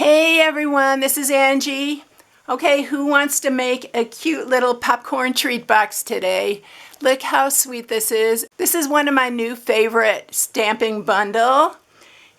Hey everyone, this is Angie. Okay, who wants to make a cute little popcorn treat box today? Look how sweet this is. This is one of my new favorite stamping bundle,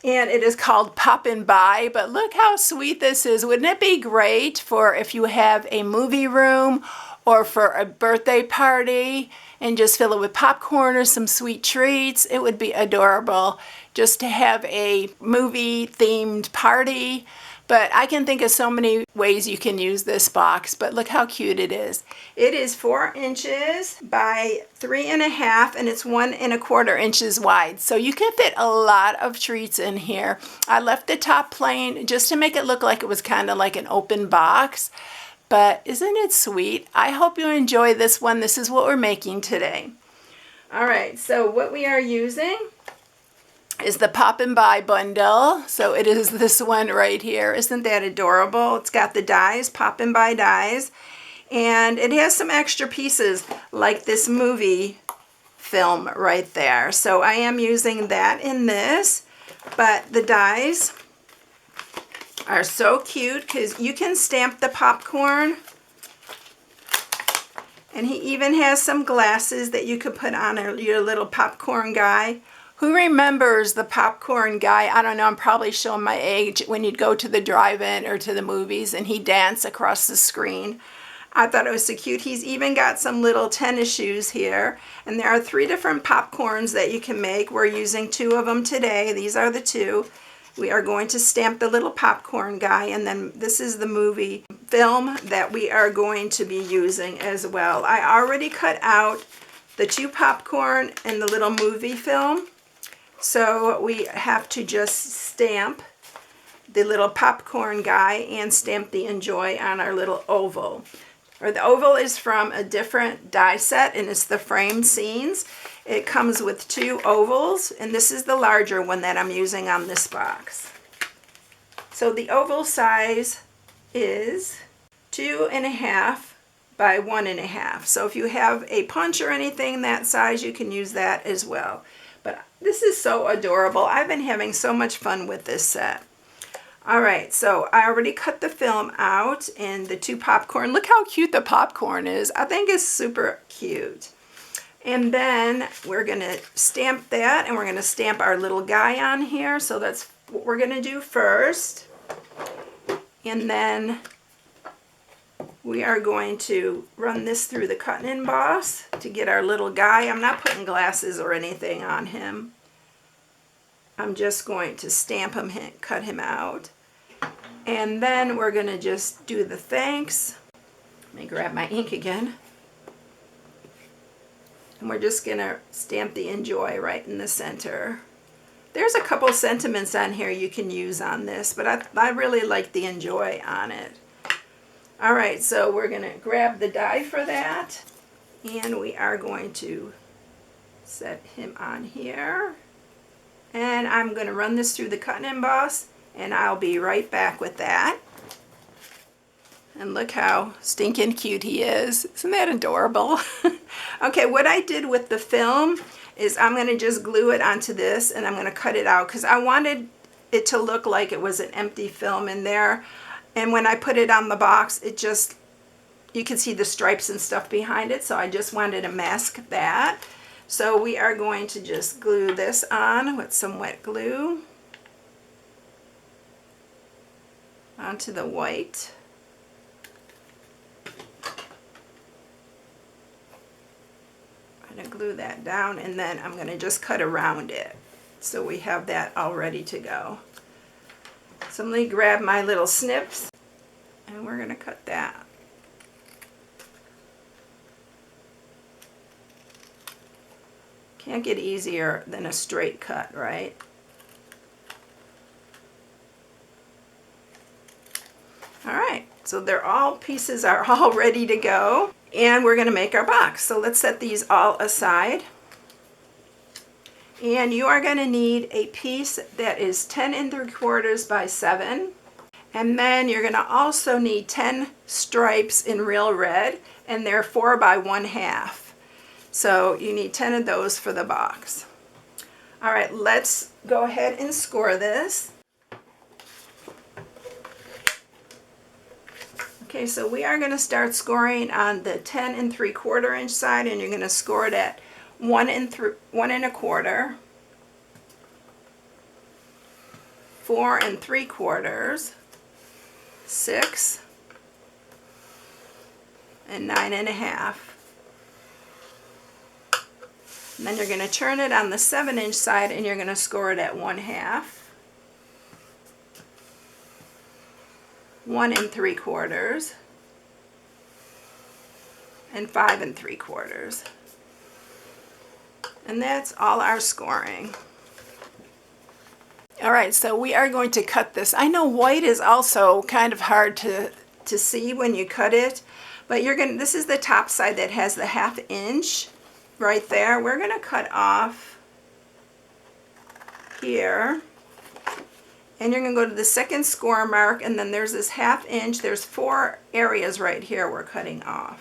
and it is called Pop and Buy, but look how sweet this is. Wouldn't it be great for if you have a movie room or for a birthday party and just fill it with popcorn or some sweet treats? It would be adorable just to have a movie themed party. But I can think of so many ways you can use this box, but look how cute it is. It is 4 inches by 3.5, and it's 1.25 inches wide. So you can fit a lot of treats in here. I left the top plain just to make it look like it was kind of like an open box. But isn't it sweet? I hope you enjoy this one. This is what we're making today. All right, so what we are using is the Pop and Buy bundle. So it is this one right here. Isn't that adorable? It's got the dies, Pop and Buy dies, and it has some extra pieces like this movie film right there. So I am using that in this, but the dies are so cute because you can stamp the popcorn, and he even has some glasses that you could put on your little popcorn guy. Who remembers the popcorn guy? I don't know, I'm probably showing my age, when you'd go to the drive-in or to the movies and he'd dance across the screen. I thought it was so cute. He's even got some little tennis shoes here, and there are 3 different popcorns that you can make. We're using 2 of them today. These are the 2. We are going to stamp the little popcorn guy, and then this is the movie film that we are going to be using as well. I already cut out the 2 popcorn and the little movie film. So we have to just stamp the little popcorn guy and stamp the Enjoy on our little oval. Or the oval is from a different die set, and it's the framed scenes. It comes with 2 ovals, and this is the larger one that I'm using on this box. So the oval size is 2.5 by 1.5. So if you have a punch or anything that size, you can use that as well. But this is so adorable. I've been having so much fun with this set. All right, so I already cut the film out and the 2 popcorn. Look how cute the popcorn is. I think it's super cute. And then we're gonna stamp that, and we're gonna stamp our little guy on here. So that's what we're gonna do first. And then we are going to run this through the cut and emboss to get our little guy. I'm not putting glasses or anything on him. I'm just going to stamp him, cut him out. And then we're going to just do the thanks. Let me grab my ink again. And we're just going to stamp the Enjoy right in the center. There's a couple sentiments on here you can use on this, but I really like the Enjoy on it. All right, so we're going to grab the die for that, and we are going to set him on here. And I'm going to run this through the cut and emboss, and I'll be right back with that. And look how stinking cute he is. Isn't that adorable? Okay, what I did with the film is I'm going to just glue it onto this, and I'm going to cut it out because I wanted it to look like it was an empty film in there. And when I put it on the box, it just, you can see the stripes and stuff behind it, so I just wanted to mask that. So we are going to just glue this on with some wet glue onto the white. I'm going to glue that down, and then I'm going to just cut around it. So we have that all ready to go. So let me grab my little snips, and we're going to cut that. Can't get easier than a straight cut, right? All right, so pieces are all ready to go, and we're going to make our box. So let's set these all aside. And you are going to need a piece that is 10 3/4 by 7. And then you're going to also need 10 stripes in real red, and they're 4 by 1/2. So you need 10 of those for the box. All right, let's go ahead and score this. Okay, so we are going to start scoring on the 10 3/4 inch side, and you're going to score it at 1 1 1/4, 4 3/4, 6, and 9 1/2. And then you're going to turn it on the 7 inch side, and you're going to score it at 1/2, 1 3/4, and 5 3/4. And that's all our scoring. All right, so we are going to cut this. I know white is also kind of hard to see when you cut it, but this is the top side that has the 1/2 inch right there. We're going to cut off here, and you're going to go to the second score mark, and then there's this 1/2 inch. There's 4 areas right here we're cutting off.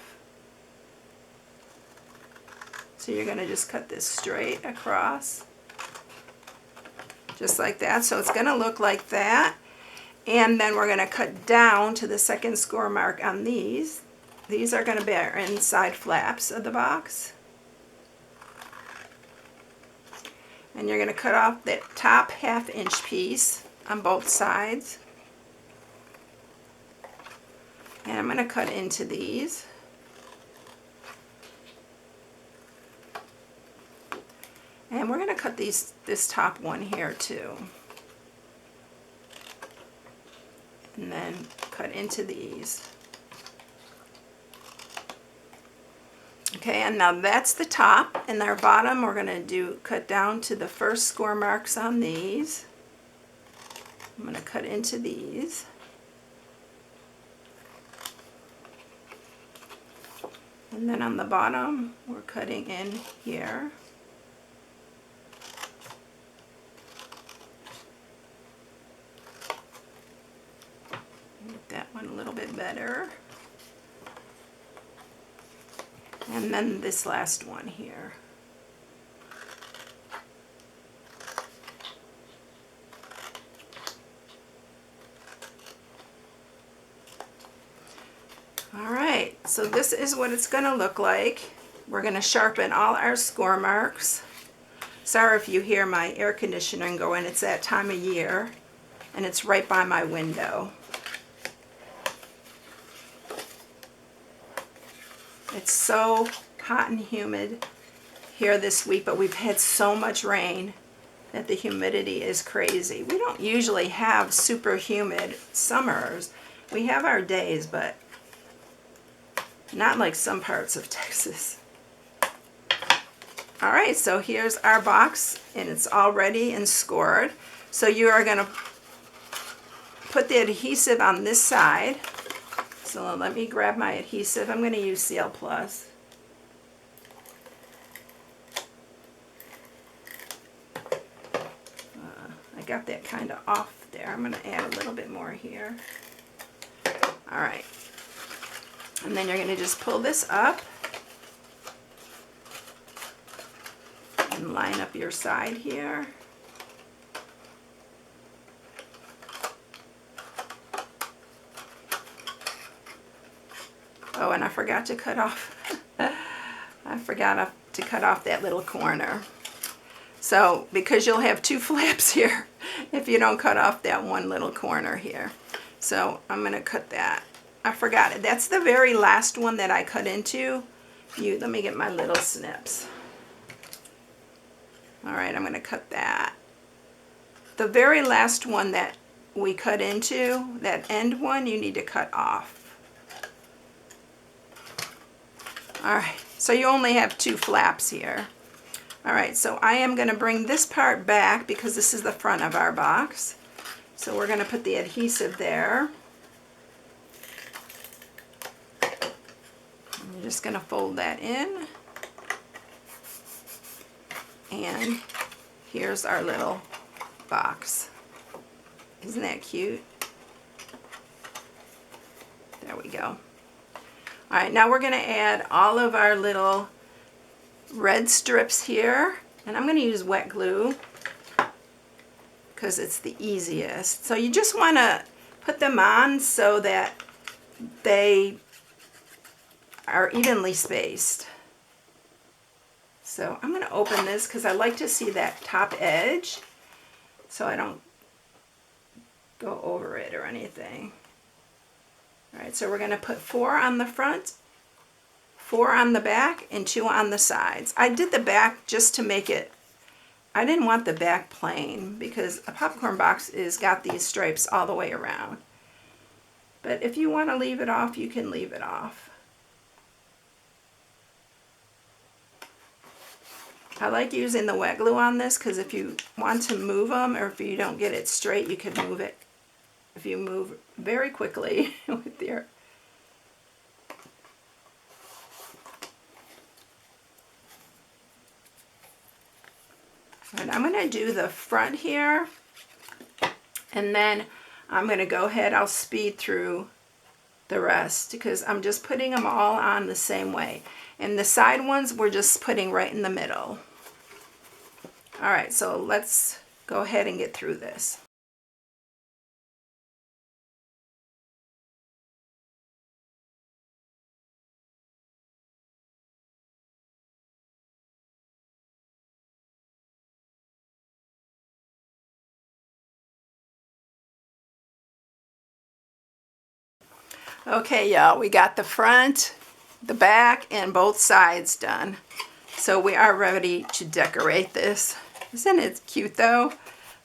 So you're going to just cut this straight across, just like that. So it's going to look like that. And then we're going to cut down to the second score mark on these. These are going to be our inside flaps of the box. And you're going to cut off that top 1/2 inch piece on both sides. And I'm going to cut into these. And we're going to cut this top one here too. And then cut into these. Okay, and now that's the top, and our bottom we're going to cut down to the first score marks on these. I'm going to cut into these. And then on the bottom we're cutting in here. Make that one a little bit better. And then this last one here. All right, so this is what it's going to look like. We're going to sharpen all our score marks. Sorry if you hear my air conditioning going. It's that time of year, and it's right by my window. It's so hot and humid here this week, but we've had so much rain that the humidity is crazy. We don't usually have super humid summers. We have our days, but not like some parts of Texas. All right, so here's our box, and it's all ready and scored. So you are going to put the adhesive on this side. So let me grab my adhesive. I'm going to use CL Plus. I got that kind of off there. I'm going to add a little bit more here. All right. And then you're going to just pull this up and line up your side here. Oh, and I forgot to cut off, that little corner. So, because you'll have 2 flaps here if you don't cut off that one little corner here. So, I'm going to cut that. I forgot it. That's the very last one that I cut into. Let me get my little snips. All right, I'm going to cut that. The very last one that we cut into, that end one, you need to cut off. All right, so you only have 2 flaps here. All right, so I am going to bring this part back because this is the front of our box. So we're going to put the adhesive there. And you're just going to fold that in. And here's our little box. Isn't that cute? There we go. All right, now we're going to add all of our little red strips here, and I'm going to use wet glue because it's the easiest. So you just want to put them on so that they are evenly spaced. So I'm going to open this because I like to see that top edge so I don't go over it or anything. All right, so we're going to put 4 on the front, 4 on the back, and 2 on the sides. I did the back just to make it, I didn't want the back plain because a popcorn box is got these stripes all the way around. But if you want to leave it off, you can leave it off. I like using the wet glue on this because if you want to move them or if you don't get it straight, you can move it. If you move very quickly with your... And I'm going to do the front here, and then I'm going to go ahead, I'll speed through the rest because I'm just putting them all on the same way. And the side ones we're just putting right in the middle. All right, so let's go ahead and get through this. Okay, y'all, we got the front, the back, and both sides done. So we are ready to decorate this. Isn't it cute though?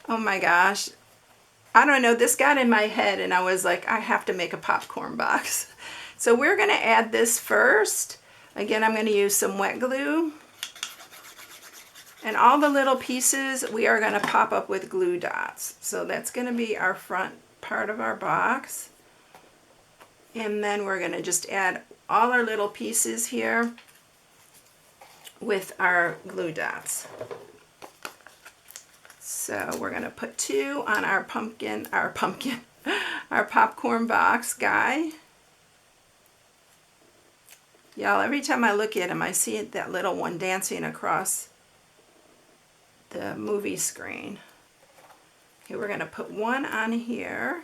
Oh my gosh. I don't know, this got in my head and I was like, I have to make a popcorn box. So we're gonna add this first. Again, I'm gonna use some wet glue. And all the little pieces we are gonna pop up with glue dots. So that's gonna be our front part of our box. And then we're gonna just add all our little pieces here with our glue dots. So we're gonna put 2 on our our popcorn box guy. Y'all, every time I look at him, I see that little one dancing across the movie screen. Okay, we're gonna put 1 on here.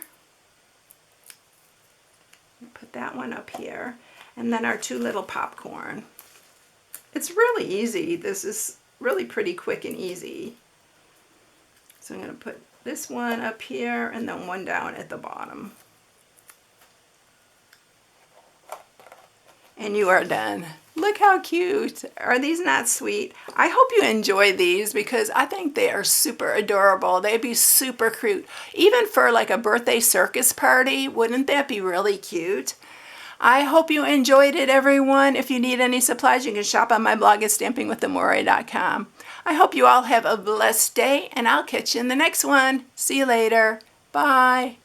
Put that one up here. And then our 2 little popcorn. It's really easy. This is really pretty quick and easy. So I'm going to put this one up here and then 1 down at the bottom. And you are done. Look how cute. Are these not sweet? I hope you enjoy these because I think they are super adorable. They'd be super cute. Even for like a birthday circus party, wouldn't that be really cute? I hope you enjoyed it, everyone. If you need any supplies, you can shop on my blog at StampingWithAmore.com. I hope you all have a blessed day, and I'll catch you in the next one. See you later. Bye.